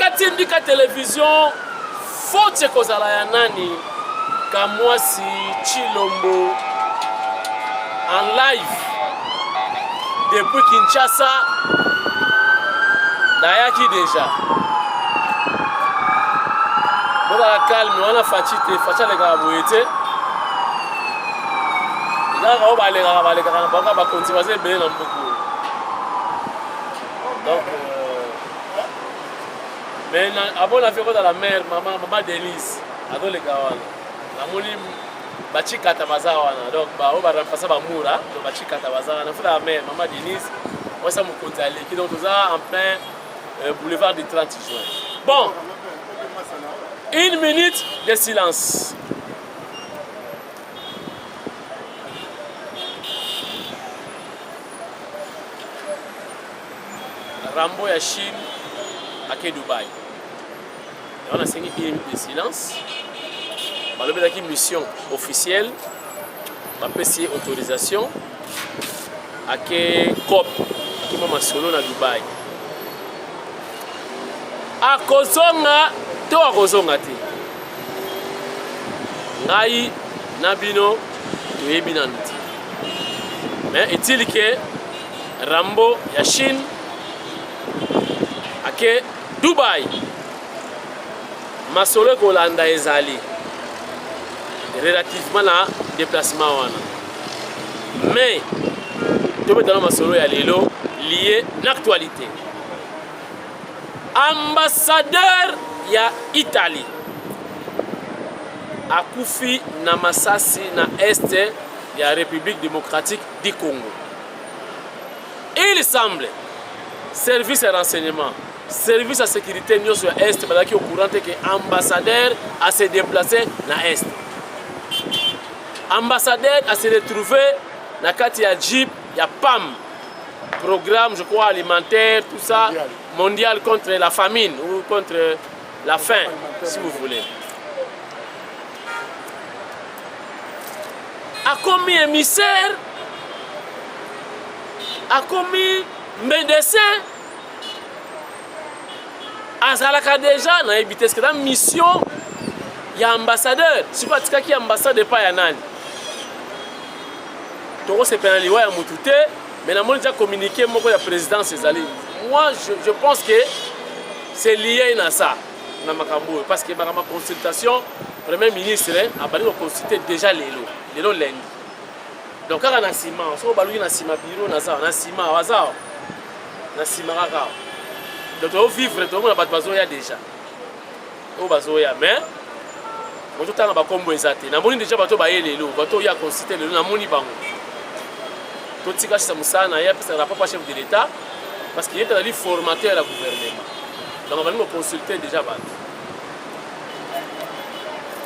Katindika télévision faute kozala ya nani Kamwasi Chilombo en live depuis Kinshasa Dayaki déjà Bola calme wana fatite facha le gaboyete Nga o baleka kana baka ba continuer ze be na mbuku donc mais avant la fait dans la mer maman Denise ado le gawana namoni bachikata bazawana donc ba o ba remplacer ba mura donc bachikata bazawana faut la mer maman Denise moi ça me compte aller qui donc ça en plein boulevard du 30 juin bon 1 minute de silence Rambo ya Chine à Dubaï. On a 5 minutes de silence. On a une mission officielle. On a une autorisation à COP qui m'a solo à Dubaï. A Kozonga, to a Kozonga te. Ngai Nabino, to ebinanti. Mais est-il que Rambo ya Chine ake Dubaï masolo kolanda ezali relativement na déplacement wana mais tobetana masolo ya lelo lié l'actualité ambassadeur ya Italie akufi na masasi na este ya République démocratique du Congo. Il semble service à renseignement, service à sécurité nous sur Est, mais qui au courant que ambassadeur a se déplacé dans Est. Ambassadeur a se retrouvé dans kati ya Jeep, ya PAM, programme je crois alimentaire, tout ça, mondial contre la famine ou contre la faim, si vous voulez. A commis émissaire, a commis médecin, azalaka déjà na éviter ce que la mission ya ambassadeur, si pas tika ki ambassadeur pas ya nani. Toko se penaliwa ya mutute, mais na déjà communiqué moko ya présidence ezali. Moi je pense que c'est lié à ça na makambo parce que ma consultation premier ministre a bali ko consulter déjà lelo lundi. Donc quand on a ciment, so baluki na ciment bureau na ça, na ciment wazao. Na simaraka. Donc on vivre donc on a pas besoin déjà. On bazoya mais on tout temps ba kombo ezate. Na moni déjà bato ba yelelo, bato ya consulter lelo na moni bango. To tika sa musana ya pesa rapport chef de l'état parce qu'il est dans le formateur la gouvernement. Donc on va nous consulter déjà bato.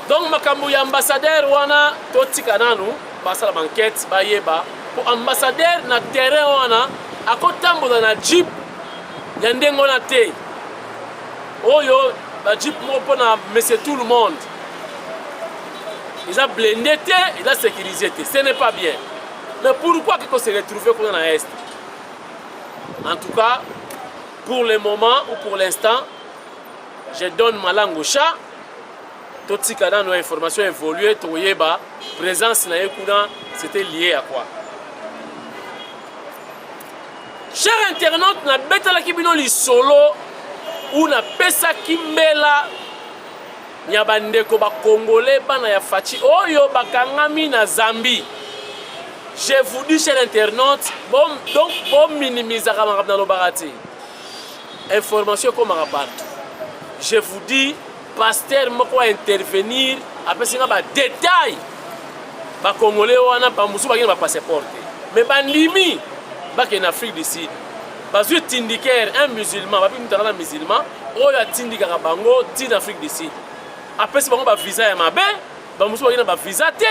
Donc makambo ya ambassadeur wana to tika nanu basala enquête ba yeba pour ambassadeur na terrain wana akotambola na Jeep ya ndengo na te oyo ba Jeep mo na monsieur tout le monde ils ont blindé te ils ont sécurisé te ce n'est pas bien mais pourquoi qu'il se retrouver comme dans l'est en tout cas pour le moment ou pour l'instant je donne ma langue au chat totika dans nos informations évoluées toyeba présence na ekuna c'était lié à quoi. Chers internautes, na betala kibino li solo ou na pesa kimbela nyabandeko ba congolais bana ya fachi oyo bakangami na Zambie. Je vous dis chers internautes, bon minimiser na lo barati. Information comme partout. Je vous dis pasteur moko intervenir après singa ba détail ba congolais wana ba musu ba ba passeport. Mais bandimi baki en Afrique du Sud. Parce que tindiker un musulman, bapi mutana musulman, oyo atindika bango tin Afrique du Sud. Après c'est bango ba visa ya mabe, ba musu bakina ba visa te,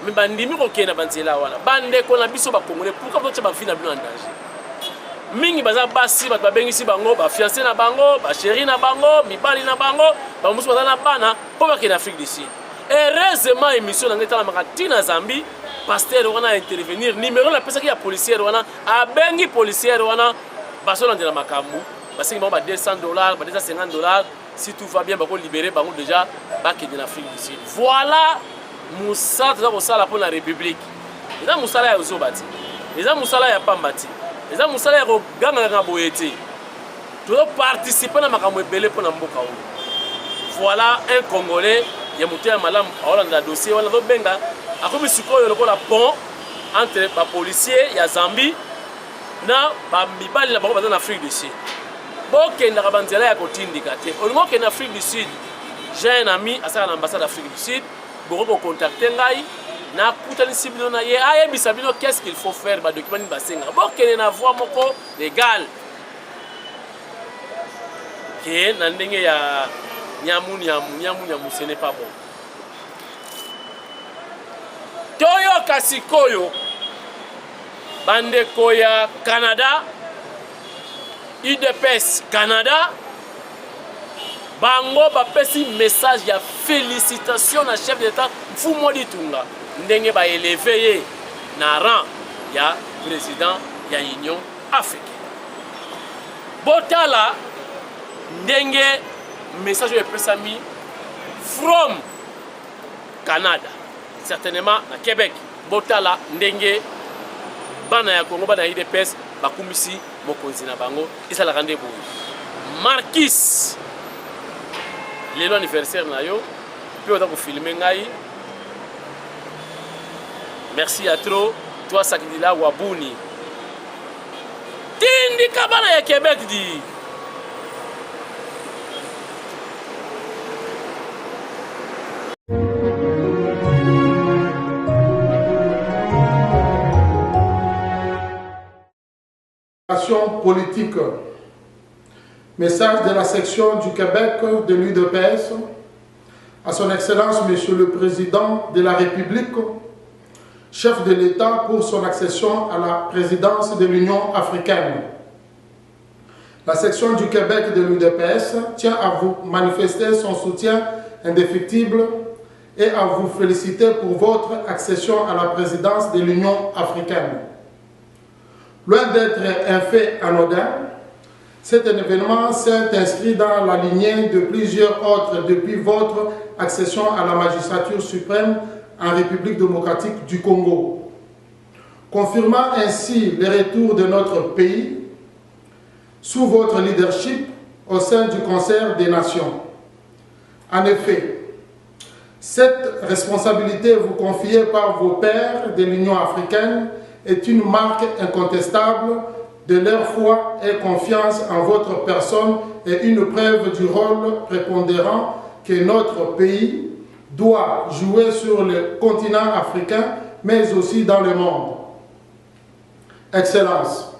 mais bandimi ko kena banzela wana. Bande ko na biso ba congolais pourquoi ba vie na bino en danger. Mingi baza basi ba bengisi bango ba fiancé na bango, ba chéri na bango, mibali na bango, ba musu baza na bana po ba kena Afrique du Sud. Heureusement émission na ngeta la makatina Zambie. Pasteur wana intervenir numéro la pesa ki ya policier wana abengi policier wana baso na ndela makambu parce que bon, 200 $, 250 $, si tout va bien, on va libérer déjà de l'Afrique du Sud. Voilà Moussa pour la République. Les gens Moussa ya Zobati. Les gens Moussa ya Pambati. Les gens Moussa ya Ganga Boyeti. Tout participer à ma belé pour Namboka. Voilà un Congolais, il y a monté un malam à dossier, on a benga. A comme sikoyo lokola pont entre les policiers, il y a Zambie, na mibali na bango en Afrique du Sud. Bokenda kabanzela ya kotindika te. Olingo ke en Afrique du Sud. J'ai un ami à l'ambassade d'Afrique du Sud, beaucoup contacter ngai na kutani sibino na ye aye bisabino qu'est-ce qu'il faut faire ba document ni basenga. Bokende na voie moko légal. Que na ndenge ya nyamu ce n'est pas bon. Toyo kasikoyo bandeko ya Canada, UDPS Canada, bango bapesi message ya félicitations na chef d'État Mfumo Ditunga ndenge ba élevé na rang ya président ya Union Africaine. Botala ndenge message ya pesami from Canada, certainement na Québec. Botala ndenge bana ya Congo bana UDPS bakumisi mokonzi na bango isa la rende boye. Marquis lelo anniversaire na yo puis on va filmer ngai. Merci à trop toi Sakidila Wabuni. Tindi kabana ya Québec di. Politique. Message de la section du Québec de l'UDPS à son Excellence Monsieur le Président de la République, chef de l'État pour son accession à la présidence de l'Union africaine. La section du Québec de l'UDPS tient à vous manifester son soutien indéfectible et à vous féliciter pour votre accession à la présidence de l'Union africaine. Loin d'être un fait anodin, cet événement s'est inscrit dans la lignée de plusieurs autres depuis votre accession à la magistrature suprême en République démocratique du Congo, confirmant ainsi le retour de notre pays sous votre leadership au sein du Concert des Nations. En effet, cette responsabilité vous confiée par vos pairs de l'Union africaine est une marque incontestable de leur foi et confiance en votre personne et une preuve du rôle prépondérant que notre pays doit jouer sur le continent africain, mais aussi dans le monde. Excellence,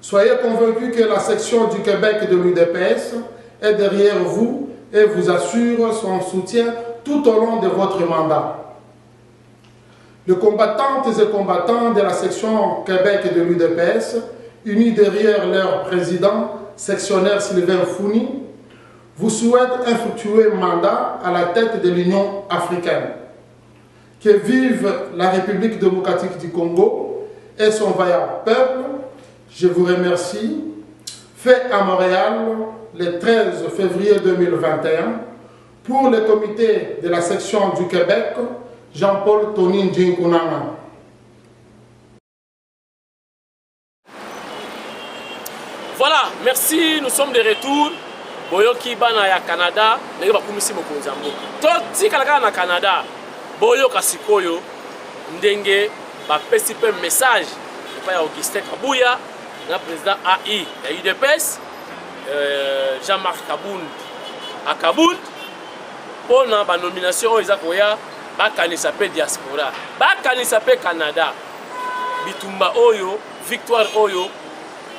soyez convaincus que la section du Québec de l'UDPS est derrière vous et vous assure son soutien tout au long de votre mandat. Les combattantes et combattants de la section Québec de l'UDPS, unis derrière leur président, sectionnaire Sylvain Founi, vous souhaitent un fructueux mandat à la tête de l'Union africaine. Que vive la République démocratique du Congo et son vaillant peuple, je vous remercie. Fait à Montréal le 13 février 2021 pour le comité de la section du Québec, Jean-Paul Tonin Djinkunanga. Voilà, merci, nous sommes de retour. Boyoki bana ya Canada, nenge bakumisi mokonzi ya mboka. Toti kalaka na Canada, boyoka sikoyo ndenge bapesi pe message epa ya Augustin Kabuya na président AI ya UDPS, Jean-Marc Kabound à Kabound pour na ba nomination oyo ezakoya bakanisa pe diaspora, bakanisa pe Canada. Bitumba oyo, victoire oyo,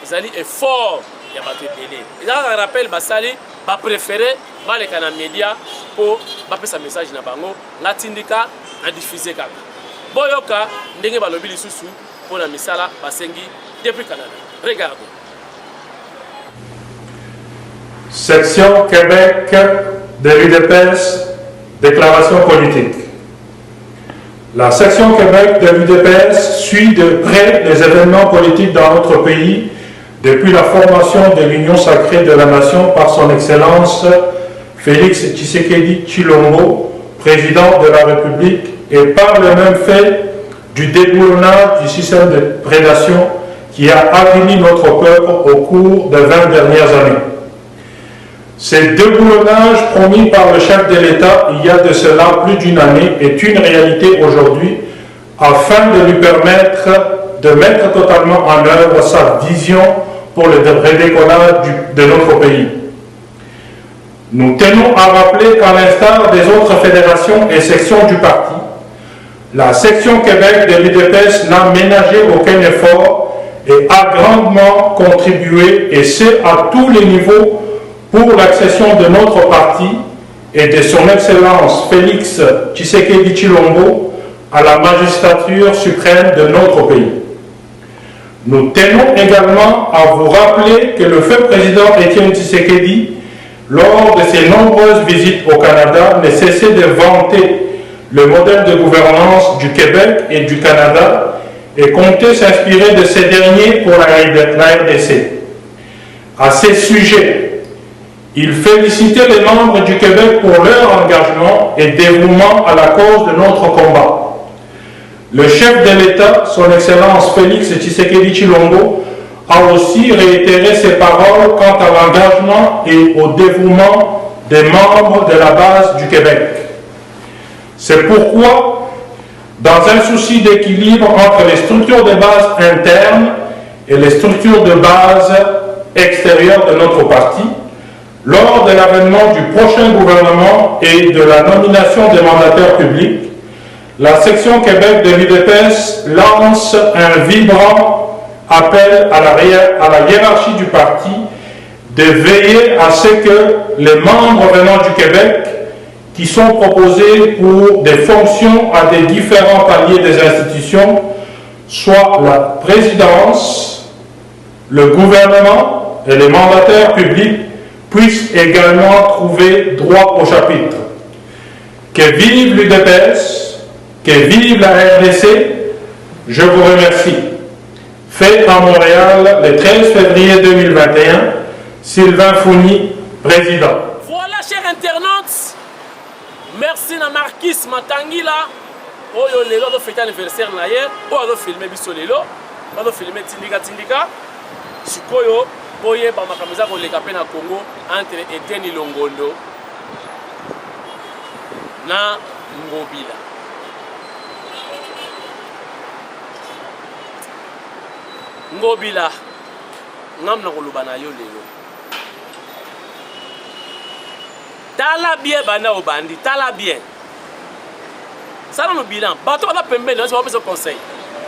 ezali effort ya bato ebele. Ezaka rappel basali ba préféré baleka na média pour bapesa message na bango natindika na diffuser kaka. Boyoka ndenge balobi lisusu pona misala basengi depuis Canada. Regardez. Section Québec de l'UDPS, déclaration politique. La section Québec de l'UDPS suit de près les événements politiques dans notre pays depuis la formation de l'Union sacrée de la nation par son Excellence Félix Tshisekedi Tshilombo, président de la République, et par le même fait du déboulonnage du système de prédation qui a avili notre peuple au cours des 20 dernières années. Ce déboulonnage promis par le chef de l'État il y a de cela plus d'une année est une réalité aujourd'hui afin de lui permettre de mettre totalement en œuvre sa vision pour le redécollage de notre pays. Nous tenons à rappeler qu'à l'instar des autres fédérations et sections du parti, la section Québec de l'UDPS n'a ménagé aucun effort et a grandement contribué, et ce à tous les niveaux, pour l'accession de notre parti et de son Excellence Félix Tshisekedi Tshilombo à la magistrature suprême de notre pays. Nous tenons également à vous rappeler que le feu président Étienne Tshisekedi, lors de ses nombreuses visites au Canada, ne cessait de vanter le modèle de gouvernance du Québec et du Canada et comptait s'inspirer de ces derniers pour la RDC. À ces sujets, il félicitait les membres du Québec pour leur engagement et dévouement à la cause de notre combat. Le chef de l'État, son Excellence Félix Tshisekedi Tshilombo, a aussi réitéré ses paroles quant à l'engagement et au dévouement des membres de la base du Québec. C'est pourquoi, dans un souci d'équilibre entre les structures de base internes et les structures de base extérieures de notre parti, lors de l'avènement du prochain gouvernement et de la nomination des mandataires publics, la section Québec de l'UDPS lance un vibrant appel à la hiérarchie du parti de veiller à ce que les membres venant du Québec qui sont proposés pour des fonctions à des différents paliers des institutions, soit la présidence, le gouvernement et les mandataires publics, puissent également trouver droit au chapitre. Que vive l'UDPS, que vive la RDC, je vous remercie. Fait à Montréal le 13 février 2021, Sylvain Founi, président. Voilà, chers internautes, merci à Marquis Matangila. Oyo lelo do fêter anniversaire na ye, oyo do filmer biso lelo, oyo do filmer tindika. Sikoyo boye ba makamza ko leka pe na Congo entre Etienne Longondo na Ngobila. Ngobila ngam na koloba na yo lelo. Tala bien bana obandi, tala bien. Ça dans le bilan, bato bana pembe na so ba conseil.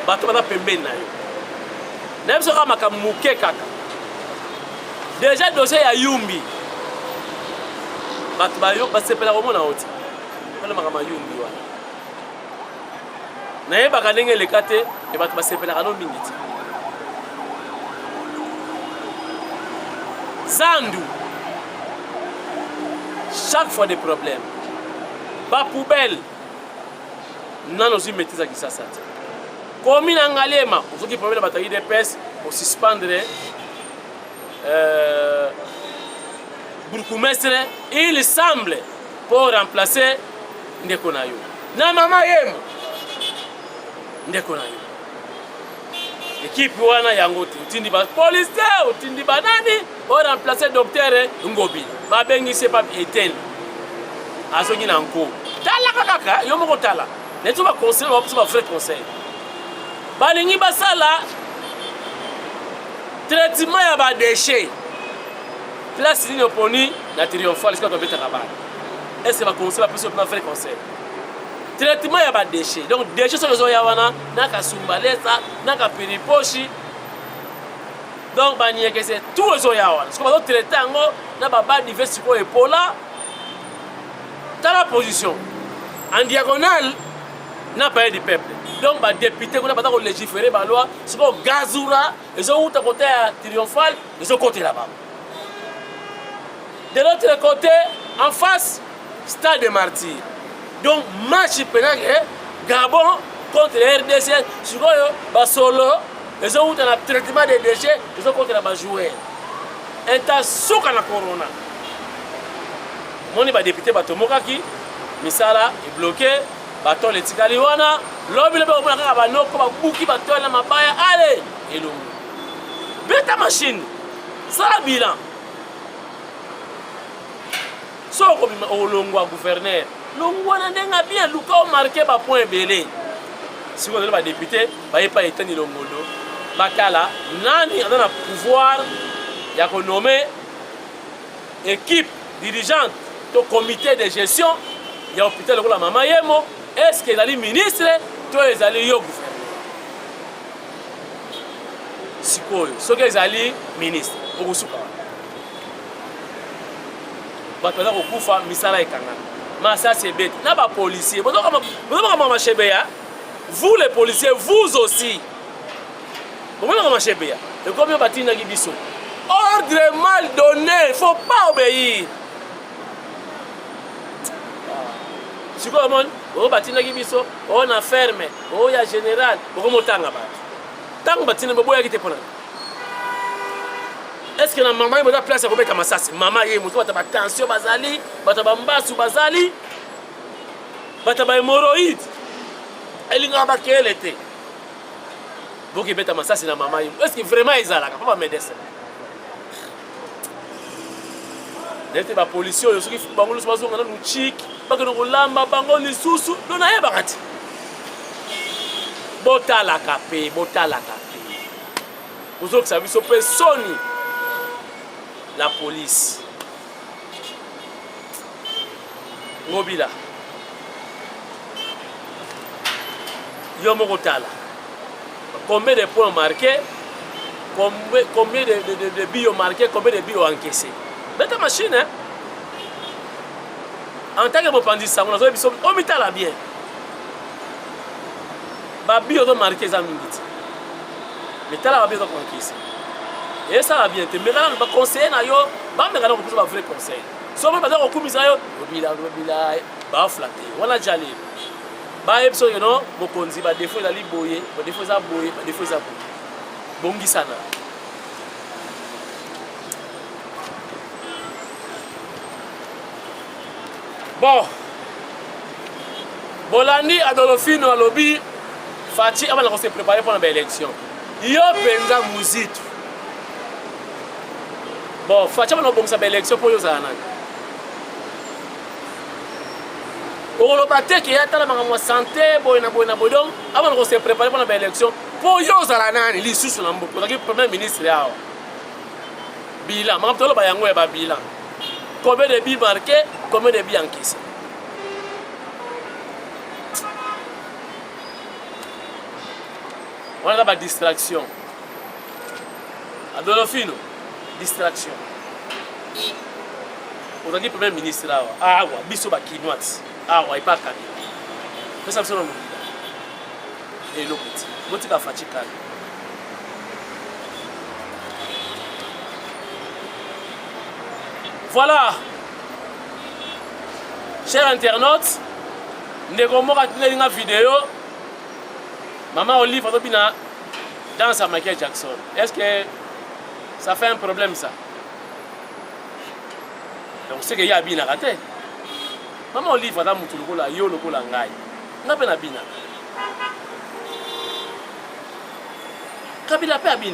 Bato bana pembe na yo. Na biso ka makamuke kaka. Déjà dossier ya Yumbi. Bato ba yo basepela ko mona oti. Bana makama Yumbi wana. Na ye baka ndenge lekate e bato basepela kano mingiti. Zandu. Chaque fois des problèmes. Ba poubelle. Non, nous y mettons ça qui s'assate. Commune Angalema, vous qui problème de bataille de peste pour suspendre Bourgmestre, il semble pour remplacer Ndekonayo. Na mama yem. Ndekonayo. Équipe wana yango tindi ba police tindi banani pour remplacer docteur Ngobi. Ba bengi c'est pas Etienne. Azongi na nko. Tala kaka yo moko tala. Neto ba conseil ba vrai conseil. Balingi basala traitement ya ba déchets. Place ligne poni na triomphal jusqu'à tomber travail. Est-ce va conseil ba plus na vrai conseil. Traitement ya ba déchets. Donc déchets sont les wana na kasumbalesa, na ka piriposhi. Donc ba nié que c'est tout les wana. Ce qu'on va traiter ngo na ba ba divers ko épaula. Dans la position en diagonale n'a pas du peuple. Donc les députés qui ont légiféré la loi, c'est pour Gazoura, ils ont un côté triomphal, ils ont côté là-bas. De l'autre côté, en face, Stade des Martyrs. Donc match pénal Gabon contre la RDC, c'est solo ils ont eu un traitement des déchets, ils ont contre les joueurs. Un tas souk na corona. Mon député Batomokaki, misala est bloqué, baton les tikaliwana, lobby le ba na ba no ko ba buki baton na mabaya allez elongo. Beta machine. Ça bilan. So ko bi olongwa gouverneur. Longwa na ndenga bien luka o marqué ba point belé. Si vous avez ba député, ba pas éteindre longodo. Bakala nani a na pouvoir ya ko nommer équipe dirigeante to comité de gestion ya hôpital ko la mama yemo est-ce que les ministre to les ali yo gouverneur sikoyo so que les ali ministre okusuka bato za kokufa misala ekanga mais ça c'est bête na ba policier bozo kama machebeya vous les policiers vous aussi comment kama machebeya et combien batina ki biso ordre mal donné, il ne faut pas obéir. Si vous avez un bâtiment qui on a fermé, on a général, on a un tant que bâtiment est qui est-ce que la maman a place à combien comme ça? Maman est moto, tu as tension basali, tu as bambasu basali, tu as hémorroïde. Elle n'a pas qu'elle était. Donc il bête ça c'est la maman. Est-ce que vraiment ils ont là? Comment m'aider ça? N'était pas policier, ceux qui font bango, nous sommes dans nous chic, pas que nous lamba bango ni susu, nous n'avons pas gâté. Bota la capé. Vous autres savez ce personne, la police. Mobila. Yomogotala. Combien de points marqués, combien de billes marqués, combien de billes encaissés. Bête machine, hein? En tant que bandit, ça, on a dit on met là bien. Babi, on a marqué ça minute. Mais t'as la bien donc encaissé. Et ça va bien. Mais là, on va conseiller na yo, bah mais là on peut pas vrai conseil. Si on va pas au commissariat, obila, bah flatter. On a déjà allé. Bah epso you know, bokonzi ba défaut la liboyer, ba défaut ça boyer, ba défaut ça boyer. Bongi sana. Bon, Bolandi Adolfino à lobby, Fati avant de se préparer pour l'élection. Yo penza muzitu. Bon, Fati avant de se l'élection pour Yozana. On va battre qui est à la santé, boina bodon, avant de se préparer pour l'élection pour Yozana, il sous son ambo, pour le premier ministre là. Bilan, ma tolo ba yango ba bilan. Combien de billes marqués, combien de billes encaissés. On a la distraction. Adolfino, distraction. On a dit premier ministre là. Ah ouais, biso ba kinwat. Ah ouais, pas calme. Mais ça me semble et le petit. Moti ka fatigué. Voilà, chers internautes, nous avons une vidéo. Maman Olive danse à Michael Jackson. Est-ce que ça fait un problème ça? Donc c'est qu'il y a bien raté. Maman Olive va dans mon tour là, yo le cola ngai. N'a pas bien. Kabila pas bien.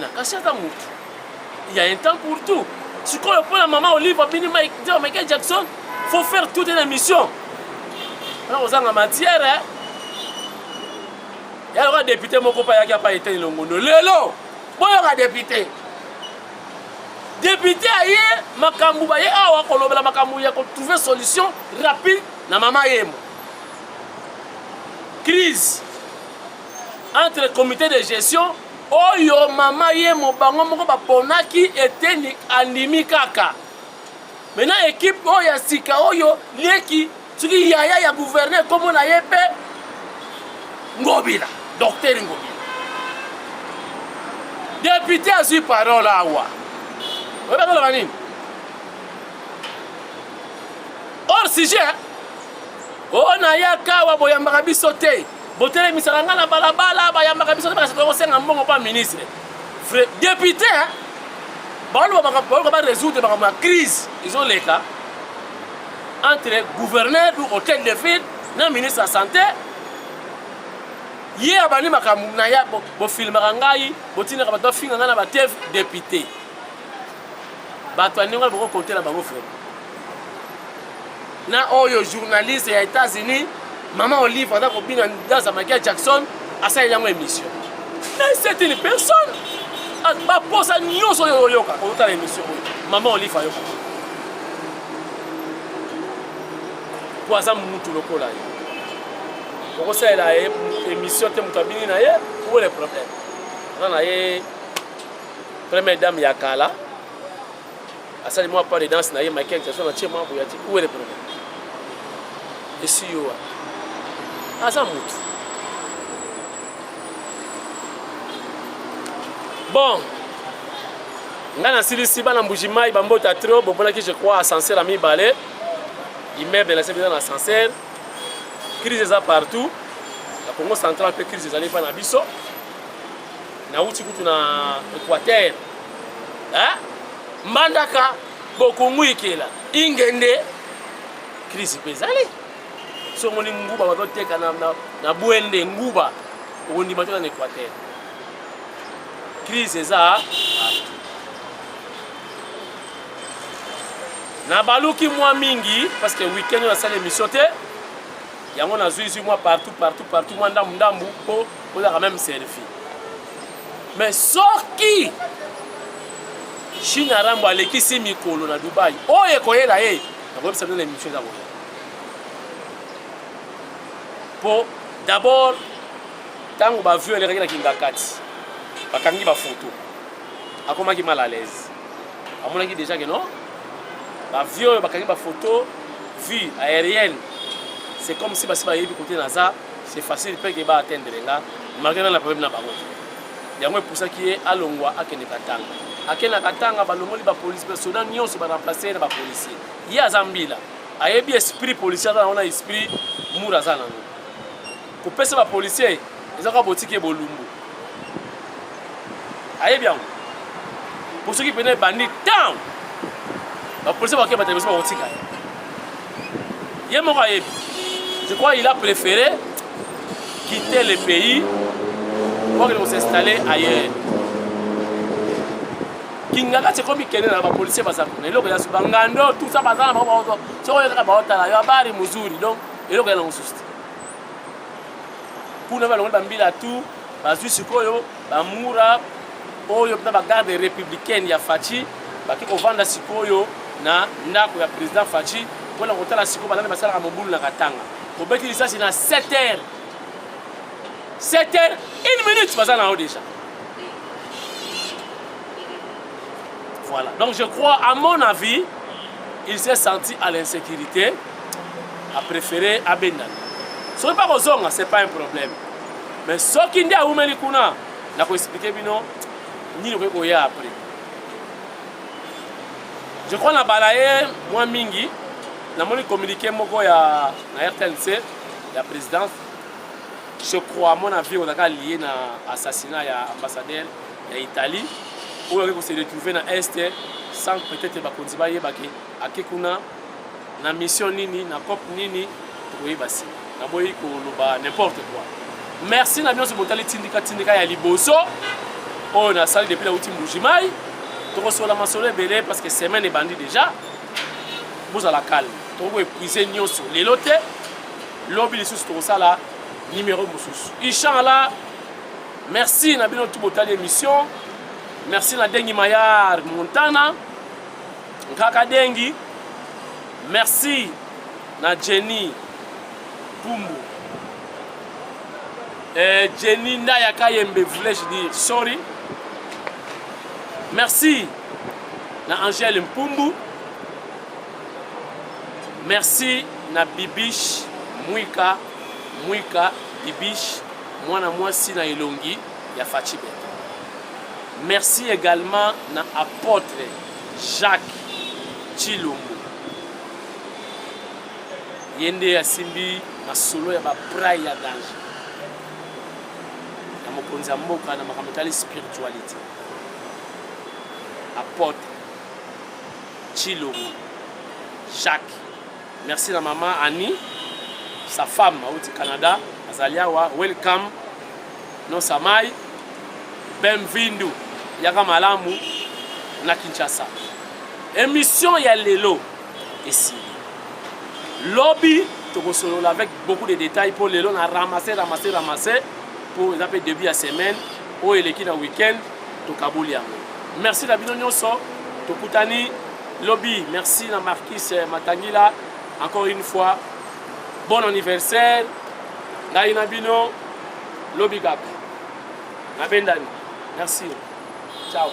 Il y a un temps pour tout. Si on prend la maman Olive, Michael Jackson, il faut faire toute une émission. Alors, on a en matière, hein. Il y a un député qui n'a pas été le monde. Lelo, il y a un député. Député ailleurs, Makambu Baye, il a trouvé une solution rapide dans maman Yemo. Crise entre le comité de gestion. Oyo mama ye mobango moko ba ponaki eteni andimi kaka. Maintenant équipe oyo sika oyo leki soki yaya ya gouverneur comme na yepe Ngobila, docteur Ngobila. Député a eu parole awa. Oba ko la nini? Or sujet on a ya kawa boyambaka biso te. Botele misaranga na balabala ba yamba kabisa ba se senga mbongo pas ministre. Frère député hein. Ba résoudre ba crise. Ils ont les cas entre gouverneur ou hôtel de ville na ministre de la santé. Hier abani makamu na ya bo filmera ngai botina ka ba finga na ba tef député. Ba to aninga bo compter na bango frère. Na oyo journaliste ya États-Unis Maman Olive pendant qu'on bina dans Michael Jackson a ça il y a une émission. Mais c'est une personne. Ba posa nyoso yo ka ko ta émission. Maman Olive ayo. Poisa mutu lokola yo. Ko ça la émission te mutabini na ye pour les problèmes. Na ye première dame ya kala. Asa moi pas de danse na ye Michael Jackson na chema bo ya ti où est le problème. Et si yo Asa mutu. Bon. Ngana silisi bana mbujimai bambota trop bobona ki je crois ascenseur ami balé. Immeuble la sebina ascenseur. Crise za partout. La Congo central pe crise za pas na biso. Na uti kutu na Équateur. Hein? Mbandaka bokongu ikela. Ingende crise pezali. So moni nguba batoteka na buende nguba undi matona na Équateur. Crise za na baluki mwa mingi parce que week-end na salle émission te yango na zuizu moi partout moi ndambu po la quand même servi. Mais soki China rambo aleki si mikolo na Dubai. Oye koyela ye. Na ko observer l'émission za bongo. Pour d'abord tango ba vu eleki na kingakati bakangi ba photo akomaki mal à l'aise amonaki déjà que non ba vieux bakangi ba photo vue aérienne c'est comme si basi ba yebi côté naza c'est facile peut que ba atteindre nga malgré la problème na bango yango pour ça qui est alongwa akene katanga ba lomoli ba police personnel nyonso ba remplacer na ba policier ya zambila ayebi esprit policier na ona esprit muraza na ngo ko pesa ba policier ezaka botiki bolumbu ayebi yango pour ceux qui venaient bandit down la police va quitter ba botika yemo ayebi je crois il a préféré quitter le pays pour s'installer ailleurs. Kingaka c'est comme Kenya na ba policier ba sakuna eloko ya subangando tout ça bazana ba ba so yo ka ba otala yo habari muzuri donc eloko ya na ususti kuna ba longo ba mbila tout ba zui sikoyo ba mura oyo pita ba garde républicaine ya Fachi ba ki ovanda sikoyo na ndako ya président Fachi pona kotala sikoyo ba na basala ka mobulu na katanga ko beti ça c'est na 7h 1 minute bazana o déjà. Voilà. Donc je crois, à mon avis, il s'est senti à l'insécurité, a préféré Abendan. Ce n'est pas Rozonga, ce n'est pas un problème. Mais ce qui est à Oumelikuna, je vais expliquer ni le que après. Je crois que la balaye, moi mingi, je vais communiquer moko ya na RTNC, la présidence. Je crois, à mon avis, on a lié à l'assassinat de l'ambassadeur d'Italie. Où on s'est retrouvé dans l'Est sans peut-être bakonzibaye baki akekuna na mission nini na cop nini oui basi na boyi ko loba n'importe quoi. Merci na bien ce motali tindika ya liboso on a salé depuis la outil Mbujimai to reçoit la masole belé parce que semaine est bandit déjà vous à la calme to ko épuiser nyonso lelote lobby les sous to sala numéro mususu inchallah. Merci na bien tout motali émission. Merci na Dengi Mayar Montana Nkaka Dengi. Merci na Jenny Pumbu Jenny Nayaka Yembe voulais-je dire sorry. Merci na Angèle Mpumbu. Merci na Bibish Mwika Bibish mwana mwasi na Ilongi ya Fachibe. Merci également na apôtre Jacques Chilombo. Yende ya simbi masolo ya ba prai ya danger. na mokonzi ya mboka na makambo etali spiritualité apôtre Chilongo Jacques. Merci la maman Annie, sa femme au Canada, Azaliawa, welcome. No samai, bienvenue. Yaka malamu na Kinshasa. Émission ya lelo ici. Lobby, tu avec beaucoup de détails pour lelo na ramasser pour les début à semaine ou eleki na week-end to kabuli yango. Merci la bino nyonso, to kutani Lobby, merci na Marquis Matangila. Encore une fois, bon anniversaire. Naïna Bino, Lobby Gap. Nabendani. Merci. Ciao.